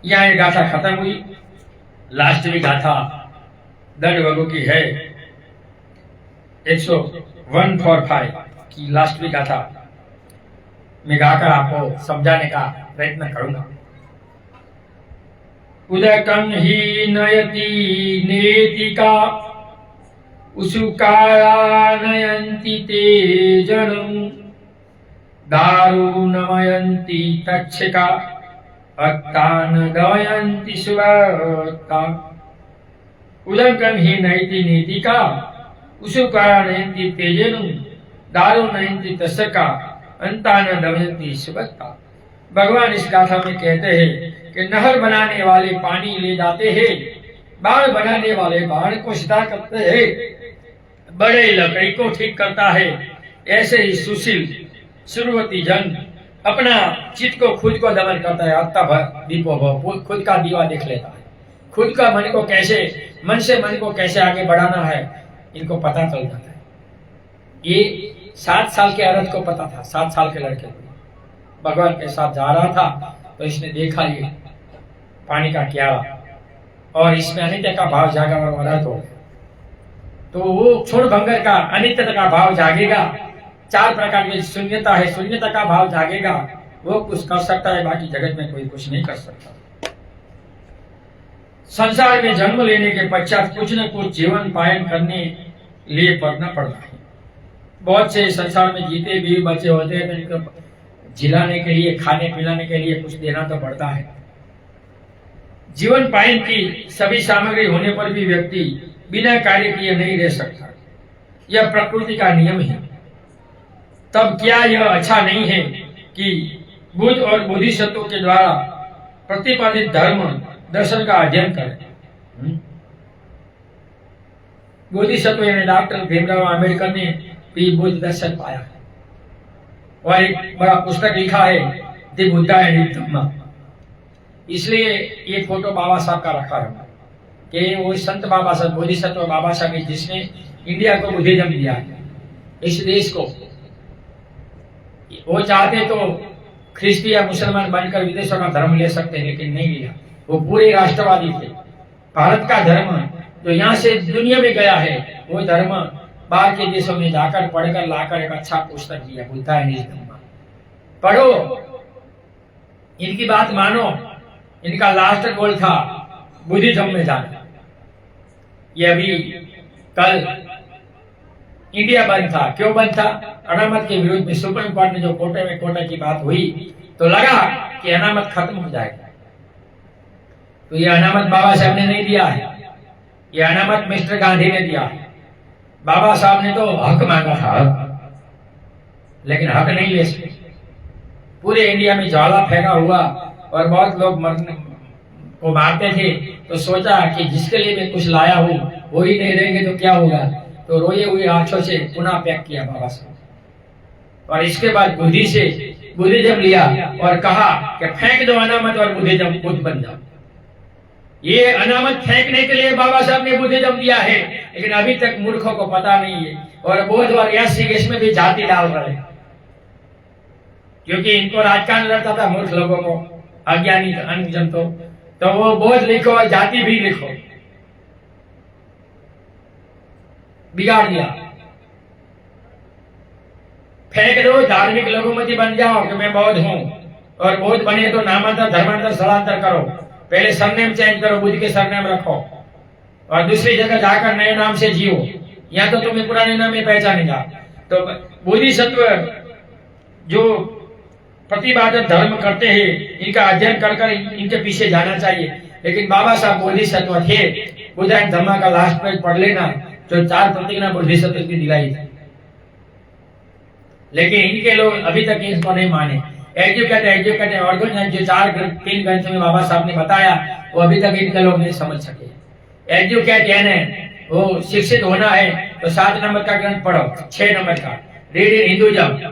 यहाँ ये गाथा खत्म हुई, लास्ट भी गाथा दंड वगु की है 101-45 की लास्ट भी गाथा मैं गाकर आपको समझाने का प्रयत्न करूंगा। उदकं ही नयति नेतिका उसुकानयन्ति ते जनम् दारुणमयन्ति तक्षका अक्तान गमयन्ति सुवर्ता। उदकं ही नयति नेतिका उसुकानयन्ति ते जनम् दारुणयन्ति तक्षका अंतान दमयन्ति सुवर्ता। भगवान इस गाथा में कहते हैं कि नहर बनाने वाले पानी ले जाते हैं, बाढ़ बनाने वाले बाढ़ को सीधा करते हैं, बड़े लकड़ी को ठीक करता है। ऐसे ही सुशील सुरवती जन अपना चित्त को खुद को दमन करता है। आत्ता भर दीपो भव, खुद का दीवा देख लेता है, खुद का मन को कैसे, मन से मन को कैसे आगे बढ़ाना है इनको पता चल जाता है। ये 7 साल के औरत को पता था, 7 साल के लड़के को, भगवान के साथ जा रहा था तो इसने देखा ये पानी का क्यारा, और इसमें अनित्य का भाव जागा और मदद हो, तो वो क्षुण भंगर का अनित्यता का भाव जागेगा चार प्रकार की शून्यता है, शून्यता का भाव जागेगा, वो कुछ कर सकता है, बाकी जगत में कोई कुछ नहीं कर सकता। संसार में जन्म लेने के पश्चात कुछ न कुछ जीवन पालन करने लिए पढ़ना पड़ता है। बहुत से संसार में जीते भी बच्चे होते हैं, तो इनको जिलाने के लिए, खाने पिलाने के लिए कुछ देना तो पड़ता है। जीवन पालन की सभी सामग्री होने पर भी व्यक्ति बिना कार्य किए नहीं रह सकता, यह प्रकृति का नियम है। तब क्या यह अच्छा नहीं है कि बुद्ध और बोधिसत्वों के द्वारा प्रतिपादित धर्म दर्शन का अध्ययन करें? बोधिसत्व यानी डॉक्टर भीमराव आम्बेडकर ने भी बुद्ध दर्शन पाया है और एक बड़ा पुस्तक लिखा है, द बुद्धा एंड धम्मा। इसलिए ये फोटो बाबा साहब का रखा है कि वो संत बाबा साहब, बोधिसत्व बाबा साहब है, जिसने इंडिया को बुद्धिज्म दिया है, इस देश को। वो चाहते तो ख्रिस्ती या मुसलमान बनकर विदेशों का धर्म ले सकते हैं, लेकिन नहीं लिया। वो पूरे राष्ट्रवादी थे। भारत का धर्म जो यहाँ से दुनिया में गया है, वो धर्म बाहर के देशों में जाकर पढ़कर लाकर एक अच्छा पुस्तक दिया, बुद्धा एंड हिज धम्मा। पढ़ो, इनकी बात मानो। इनका लास्ट गोल था बुद्धिज्म में जाना। ये अभी कल इंडिया बंद था। क्यों बंद था? अनामत के विरुद्ध में सुप्रीम कोर्ट में जो कोटे की बात हुई, तो लगा कि अनामत खत्म हो जाएगा। तो ये अनामत बाबा साहब ने नहीं दिया है, ये अनामत मिस्टर गांधी ने दिया है। बाबा साहब ने तो हक मांगा था, लेकिन हक नहीं ले सके। पूरे इंडिया में ज्वाला फेंका हुआ और बहुत लोग मरने को मारते थे, तो सोचा कि जिसके लिए मैं कुछ लाया हूं वो ही नहीं रहेंगे तो क्या होगा। तो रोए हुए आंखों से पुनः पैक किया बाबा साहब, और इसके बाद बुद्धिज्म लिया और कहा कि फेंक दो अनामत और बुद्धिज्म खुद बन जाओ। ये अनामत फेंकने के लिए बाबा साहब ने बुद्धिज्म दिया है, लेकिन अभी तक मूर्खों को पता नहीं है। और बौद्ध और ऋषिकेश में भी जाति डाल रहे, क्योंकि इनको राजकारण लड़ता था मूर्ख लोगों को, अज्ञानी अनजन। तो वो बौद्ध लिखो और जाति भी लिखो, बिगाड़ दिया। फेंक दो, धार्मिक लघुमती बन जाओ कि मैं बौद्ध हूं, और बौद्ध बने तो नामांतर धर्मांतर स्थलांतर करो। पहले सरनेम चेंज करो, बुद्ध के सरनेम रखो, और दूसरी जगह जाकर नए नाम से जियो, या तो तुम्हें पुराने नाम में पहचानेगा। तो बोधिसत्व जो प्रतिपादित धर्म करते हैं, इनका अध्ययन कर इनके पीछे जाना चाहिए। लेकिन बाबा साहब बोधिसत्व थे। बुद्धा एंड धम्मा का लास्ट पेज पढ़ लेना, जो 4 प्रतिज्ञा बोधिसत्व की दिलाई थी। लेकिन इनके लोग अभी तक इसको नहीं माने। एजुकेट और जो 3 ग्रंथ में बाबा साहब ने बताया, वो अभी तक इनके लोग नहीं समझ सके। एजुकेट यानी वो शिक्षित होना है, तो 7 नंबर का ग्रंथ पढ़ो, 6 नंबर का रीड इन हिंदुइज्म,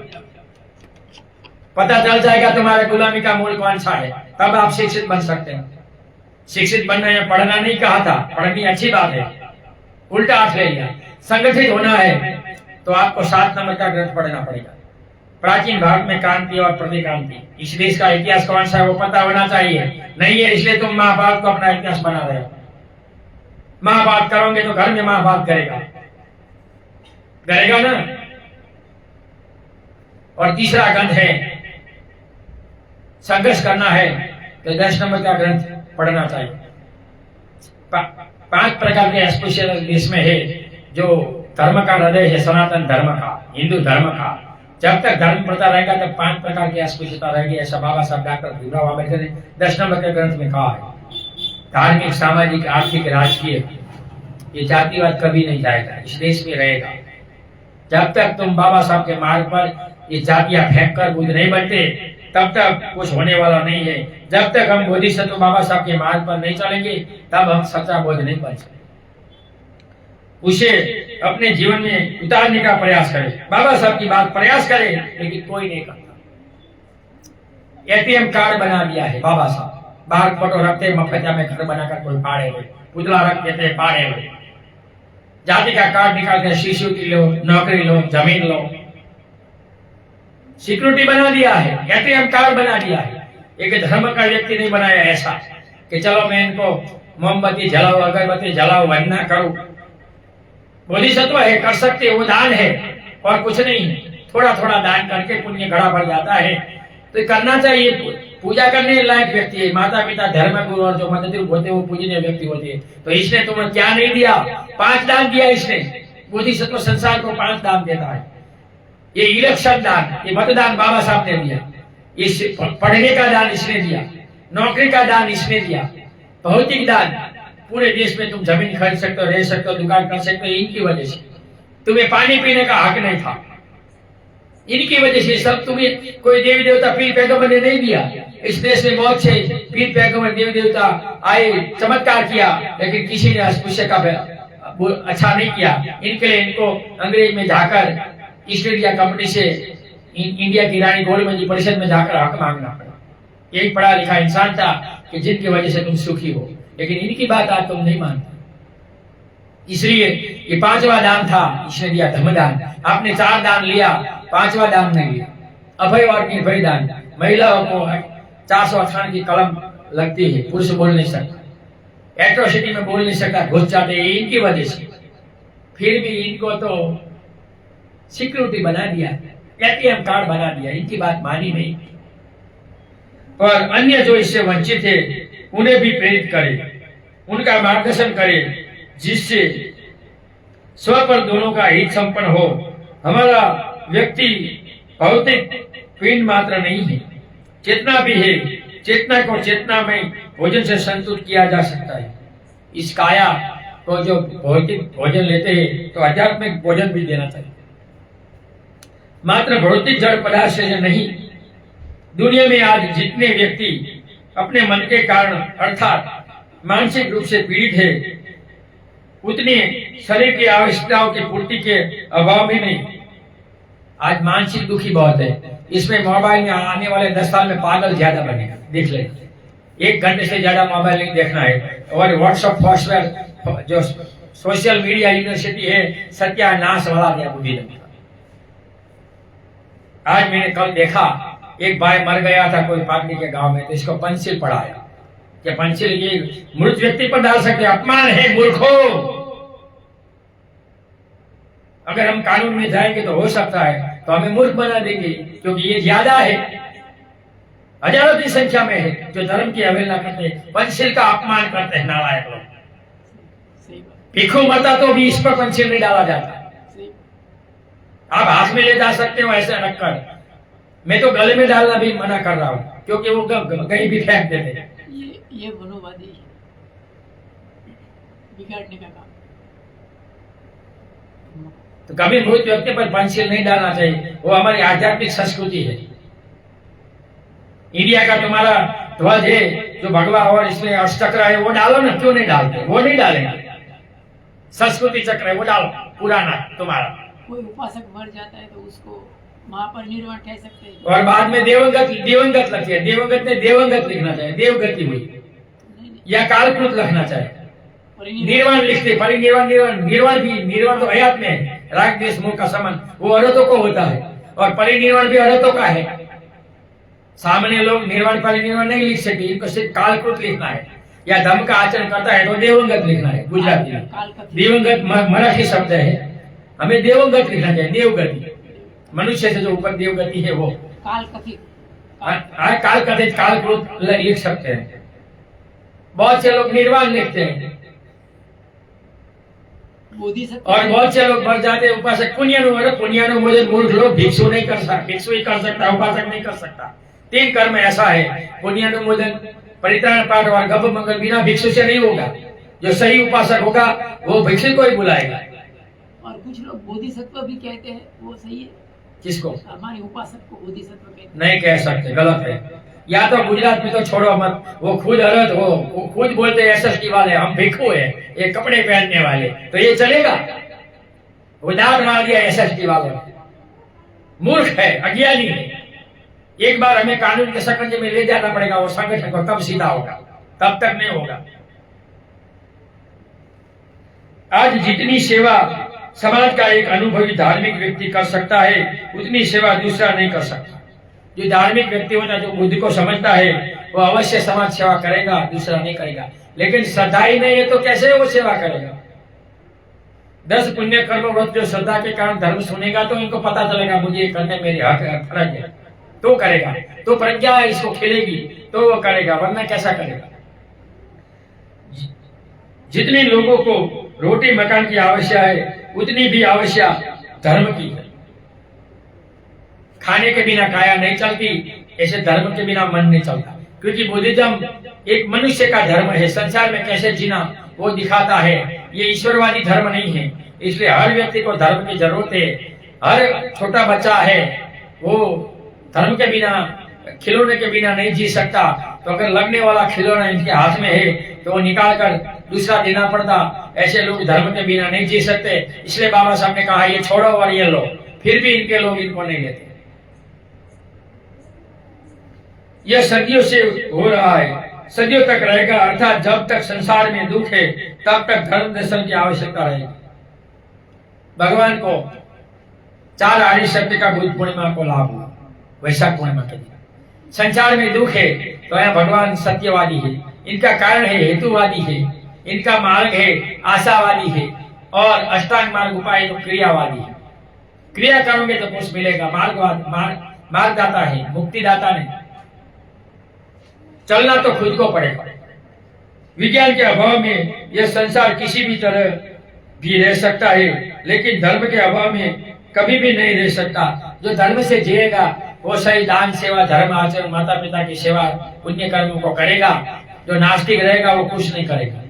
पता चल जाएगा तुम्हारे गुलामी का मूल कौन सा है, तब आप शिक्षित बन सकते हैं। शिक्षित बनना या पढ़ना नहीं कहा था, पढ़नी अच्छी बात है, उल्टा अर्थ ले लिया। संगठित होना है तो आपको 7 नंबर का ग्रंथ पढ़ना पड़ेगा। प्राचीन भारत में क्रांति और प्रतिक्रांति, इस देश का इतिहास कौन सा है वो पता होना चाहिए। नहीं है इसलिए तुम महाभारत को अपना इतिहास बना रहे हो। महाभारत करोगे तो घर में महाभारत करेगा ना। और तीसरा ग्रंथ है, संघर्ष करना है तो 10 नंबर का ग्रंथ पढ़ना चाहिए। 5 प्रकार के स्पेशल इसमें है, जो धर्म का हृदय है, सनातन धर्म का, हिंदू धर्म का। जब तक धर्म प्रथा रहेगा तब 5 प्रकार की अस्पृश्यता रहेगी, ऐसा बाबा साहब डॉक्टर भीमराव आम्बेडकर ने 10 नंबर के ग्रंथ में कहा है। धार्मिक, सामाजिक, आर्थिक, राजकीय, ये जातिवाद कभी नहीं जाएगा, इस देश में रहेगा। जब तक तुम बाबा साहब के मार्ग पर ये जातियां फेंक कर बुद्ध नहीं बनते, तब तक कुछ होने वाला नहीं है। जब तक हम बोधिसत्व बाबा साहब के मार्ग पर नहीं चलेंगे, तब हम सच्चा बुद्ध नहीं बन सकते। उसे अपने जीवन में उतारने का प्रयास करें। बाबा साहब की बात प्रयास करें, लेकिन कोई नहीं करता। एटीएम कार्ड बना दिया है बाबा साहब, बाहर फोटो रखते, मफतिया में घर बनाकर कोई पाड़े हुए, पुतला रख देते पाड़े हुए। जाति का कार्ड निकालते, शिशु की लो, नौकरी लो, जमीन लो, सिक्योरिटी बना दिया है, एटीएम कार्ड बना दिया है। एक धर्म का व्यक्ति नहीं बनाया ऐसा कि चलो मैं इनको मोमबत्ती जलाओ, अगरबत्ती जलाओ, वंदना करूं। बोधिसत्व है, कर सकते, वो दान है और कुछ नहीं है। थोड़ा थोड़ा दान करके पुण्य घड़ा भर जाता है। तो ये करना चाहिए। पूजा करने लायक व्यक्ति है, माता पिता धर्म गुरु और जो मदद होते वो पूजनीय व्यक्ति होते हैं। तो इसने तुम्हें क्या नहीं दिया? 5 दान दिया इसने। बोधिसत्व संसार को 5 दान देता है। ये इलेक्शन दान, ये मतदान बाबा साहब ने दिया, ये पढ़ने का दान इसने दिया, नौकरी का दान इसने दिया, भौतिक दान। पूरे देश में तुम जमीन खरीद सकते हो, रह सकते हो, दुकान कर सकते हो, इनकी वजह से। तुम्हें पानी पीने का हक नहीं था, इनकी वजह से सब तुम्हें कोई देवी देवता पीर पैगंबर ने नहीं दिया। इस देश में बहुत से पीर पैगंबर देवी देवता आए, चमत्कार किया, लेकिन किसी ने अस्पृश्य का अच्छा नहीं किया। इनके लिए इनको अंग्रेज में जाकर ईस्ट इंडिया कंपनी से इंडिया की रानी गोलमंजी परिषद में जाकर हक मांगना पड़ा। एक पढ़ा लिखा इंसान था कि जिनकी वजह से तुम सुखी हो, लेकिन इनकी बात आज तुम नहीं मानते। इसलिए ये 5वां दान था, इसने दिया धर्मदान। आपने 4 दान लिया, 5वां दान नहीं लिया। अभय और निर्भय दान। महिलाओं को 458 की कलम लगती है, पुरुष बोल नहीं सकता, एट्रोसिटी में बोल नहीं सकता, घुस जाते हैं इनकी वजह से। फिर भी इनको तो सिक्योरिटी बना दिया, एटीएम कार्ड बना दिया, इनकी बात मानी नहीं। और अन्य जो इससे वंचित है उन्हें भी प्रेरित करे, उनका मार्गदर्शन करे, जिससे स्व पर दोनों का हित संपन्न हो। हमारा व्यक्ति भौतिक पिंड मात्र नहीं है, चेतना भी है। चेतना को चेतना में भोजन से संतुष्ट किया जा सकता है। इस काया को जो भौतिक भोजन लेते हैं तो आध्यात्मिक भोजन भी देना चाहिए, मात्र भौतिक जड़ पदार्थ से नहीं। दुनिया में आज जितने व्यक्ति अपने मन के कारण अर्थात मानसिक रूप से पीड़ित है, उतने शरीर की आवश्यकताओं की पूर्ति के अभाव में नहीं। आज मानसिक दुखी बहुत है। इसमें मोबाइल में आने वाले 10 साल में पागल ज्यादा बनेगा, देख ले। 1 घंटे से ज्यादा मोबाइल नहीं देखना है। और व्हाट्सएप फॉस्टवेयर जो सोशल मीडिया यूनिवर्सिटी है, सत्यानाश वाला दिया बुद्धि ने। आज मैंने कल देखा, एक भाई मर गया था कोई पाटनी के गांव में, तो इसको पंचिल पढ़ाया कि पंचिल ये मृत व्यक्ति पर डाल सकते, अपमान है मूर्खों। अगर हम कानून में जाएंगे तो हो सकता है तो हमें मूर्ख बना देंगे, क्योंकि ये ज्यादा है, हजारों की संख्या में है जो धर्म की अवहेलना करते हैं, पंचिल का अपमान करते हैं नालायक लोग। भिक्षु मरता तो भी इस पर पंचिल नहीं डाला जाता। आप हाथ में ले जा सकते हो ऐसे रखकर, मैं तो गले में डालना भी मना कर रहा हूँ, क्योंकि वो कहीं भी फेंक देते हैं। ये मनोवादी बिगाड़ने का काम। तो कभी मृत व्यक्ति पर पंचिल नहीं डालना चाहिए, वो हमारी आध्यात्मिक संस्कृति है। इंडिया का तुम्हारा ध्वज है जो भगवा और इसमें अष्टचक्र है, वो डालो ना, क्यों नहीं डालते? वो नहीं डालेगा। संस्कृति चक्र है, वो डालो पुराना तुम्हारा। कोई उपासक मर जाता है तो उसको महापरिनिर्वाण कह सकते हैं, और बाद में देवंगत लगती है। देवंगत में देवंगत लिखना चाहिए, देवगति हुई, या कालकृत लिखना चाहिए। निर्वाण लिखते, परिनिर्वाण निर्वाण भी, निर्वाण तो हयात में है। राग देश मुख का संबंध वो अरहतों को होता है, और परिनिर्वाण भी अरहतों का है। सामान्य लोग निर्वाण परिनिर्वाण नहीं लिख सकते, इनको सिर्फ कालकृत लिखना है, या धर्म का आचरण करता है तो देवंगत लिखना है। गुजराती में देवंगत मराठी शब्द है, हमें देवंगत लिखना चाहिए। देवगति मनुष्य से जो ऊपर देवगति है वो काल कथित, कालकृत लिख सकते हैं। बहुत से लोग निर्वाण लिखते हैं, और बहुत से लोग बढ़ जाते हैं उपासक। पुण्यानु मुझे मूर्ख लोग भिक्षु नहीं कर सकता, भिक्षु ही कर सकता, उपासक नहीं कर सकता। 3 कर्म ऐसा है, पुण्यानुमोदन, परित्राण पाठ और गभ मंगल बिना भिक्षु से नहीं होगा। जो सही उपासक होगा वो भिक्षु को ही बुलाएगा। और कुछ लोग बोधिसत्व भी कहते हैं, वो सही है? किसको? हमारे उपासक को बोधिसत्व कहते हैं। नहीं कह सकते, गलत है। या तो गुजरात में तो छोड़ो मत, वो खुद अरहत हो, खुद बोलते एसएसटी वाले हम भिक्षु है, ये कपड़े पहनने वाले, तो ये चलेगा? वो दांत मार दिया एसएसटी वालों ने। मूर्ख है, अज्ञानी है। एक बार हमें कानून के शिकंजे में ले जाना पड़ेगा वो संगठन को, तब सीधा होगा, तब तक नहीं होगा। आज जितनी सेवा समाज का एक अनुभवी धार्मिक व्यक्ति कर सकता है, उतनी सेवा दूसरा नहीं कर सकता। जो धार्मिक व्यक्ति होता है, जो बुद्धि को समझता है, वो अवश्य समाज सेवा करेगा, दूसरा नहीं करेगा। लेकिन श्रद्धा ही नहीं है तो कैसे वो सेवा करेगा? 10 पुण्य कर्म व्रत जो श्रद्धा के कारण धर्म सुनेगा तो इनको पता चलेगा मुझे ये करने मेरे हक है, फर्ज है, तो करेगा। तो प्रज्ञा है इसको खिलेगी तो वो करेगा, वरना कैसा करेगा। जितने लोगों को रोटी मकान की आवश्यकता है उतनी भी आवश्यकता धर्म की है। खाने के बिना काया नहीं चलती, ऐसे धर्म के बिना मन नहीं चलता। क्योंकि बुद्धिज्म एक मनुष्य का धर्म है, संसार में कैसे जीना वो दिखाता है। ये ईश्वरवादी धर्म नहीं है, इसलिए हर व्यक्ति को धर्म की जरूरत है। हर छोटा बच्चा है वो धर्म के बिना, खिलौने के बिना नहीं जी सकता। तो अगर लगने वाला खिलौना इनके हाथ में है तो वो निकाल कर दूसरा देना पड़ता। ऐसे लोग धर्म के बिना नहीं जी सकते, इसलिए बाबा साहब ने कहा ये छोड़ो और ये लो। फिर भी इनके लोग इनको नहीं लेते। यह सदियों से हो रहा है, सदियों तक रहेगा। अर्थात जब तक संसार में दुख है तब तक धर्म दर्शन की आवश्यकता रहेगी। भगवान को 4 आर्य सत्य का बुद्ध पूर्णिमा को लाभ हुआ, वैशाख पूर्णिमा के दिन। संसार में दुख है तो यहाँ भगवान सत्यवादी है, इनका कारण है हेतुवादी है, इनका मार्ग है आशावादी है, और अष्टांग मार्ग उपाय तो क्रियावादी है। क्रिया करोगे तो कुछ मिलेगा, मार्गदाता है, मुक्तिदाता नहीं। चलना तो खुद को पड़ेगा। विज्ञान के अभाव में यह संसार किसी भी तरह भी रह सकता है, लेकिन धर्म के अभाव में कभी भी नहीं रह सकता। जो धर्म से जिएगा वो सही दान सेवा धर्म आचरण माता पिता की सेवा पुण्य कर्मों को करेगा। जो नास्तिक रहेगा वो कुछ नहीं करेगा।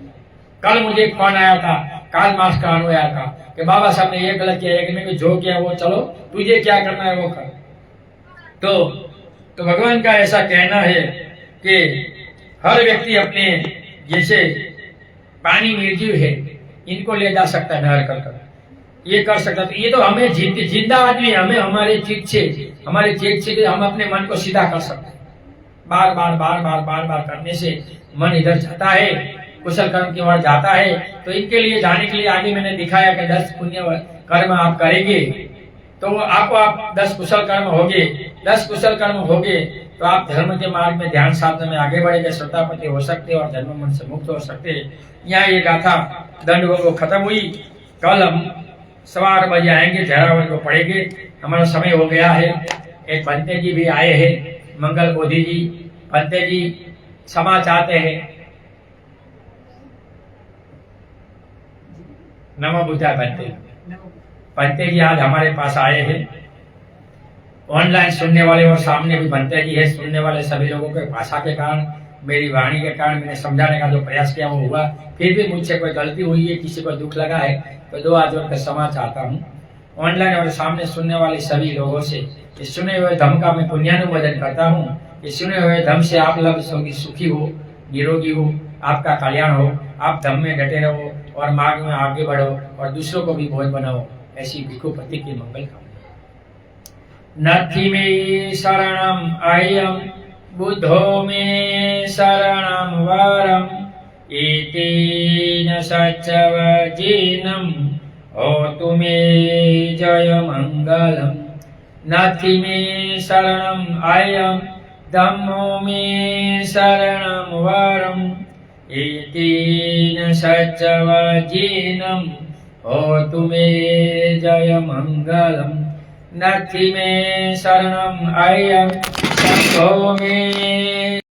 कल मुझे फोन आया था, कार्ल मार्क्स का अनुभव आया था कि बाबा साहब ने ये गलत किया, एक ने जो किया वो चलो, तुझे क्या करना है वो कर। तो भगवान का ऐसा कहना है कि हर व्यक्ति अपने, जैसे पानी निर्जीव है, इनको ले जा सकता है नहर कर, ये कर सकता है। ये तो हमें जिंदा आदमी, हमें हमारे चित्त से हम अपने मन को सीधा कर सकते हैं। बार बार करने से मन इधर जाता है, कुशल कर्म की ओर जाता है। तो इनके लिए जाने के लिए आगे मैंने दिखाया कि 10 पुण्य कर्म आप करेंगे तो आप 10 कुशल कर्म होगे। 10 कुशल कर्म होगे तो आप धर्म के मार्ग में ध्यान साधना में आगे बढ़ेंगे, श्रद्धापति हो सकते और जन्म मन से मुक्त हो सकते। यहाँ ये गाथा दंड वो खत्म हुई। कल हम 8:15 बजे आएंगे, 11 बजे को पढ़ेंगे। हमारा समय हो गया है। एक पंते जी भी आए हैं, मंगल बोधि जी। पंते जी क्षमा चाहते हैं। नमो बुद्धाय। पंते जी आज हमारे पास आए हैं। ऑनलाइन सुनने वाले और सामने भी बनते जी है। सुनने वाले सभी लोगों के भाषा के कारण, मेरी वाणी के कारण मैंने समझाने का जो प्रयास किया वो हुआ। फिर भी मुझसे कोई गलती हुई है, किसी को दुख लगा है तो 2 हाथ जोड़कर क्षमा चाहता हूँ। ऑनलाइन और सामने सुनने वाले सभी लोगों से इस सुने हुए धम्म का मैं पुण्यानुमोदन करता हूँ। इस सुने हुए धम्म से आप लोग सुखी हो, निरोगी हो, आपका कल्याण हो, आप धम्म में डटे रहो और मार्ग में आगे बढ़ो और दूसरों को भी बोझ बनाओ। ऐसी भिक्षुपति की मंगल कामना। नथि मे शरणम अयम बुद्धो मे शरणम वरम एतेन सच्चवचेनं होतु मे जय मंगलम। नथि मे शरणम अयम धम्मो मे शरणम वरम एतेन सच्चवचेनं होतु मे जय मंगलम। नथि मे शरणम अयम संघो मे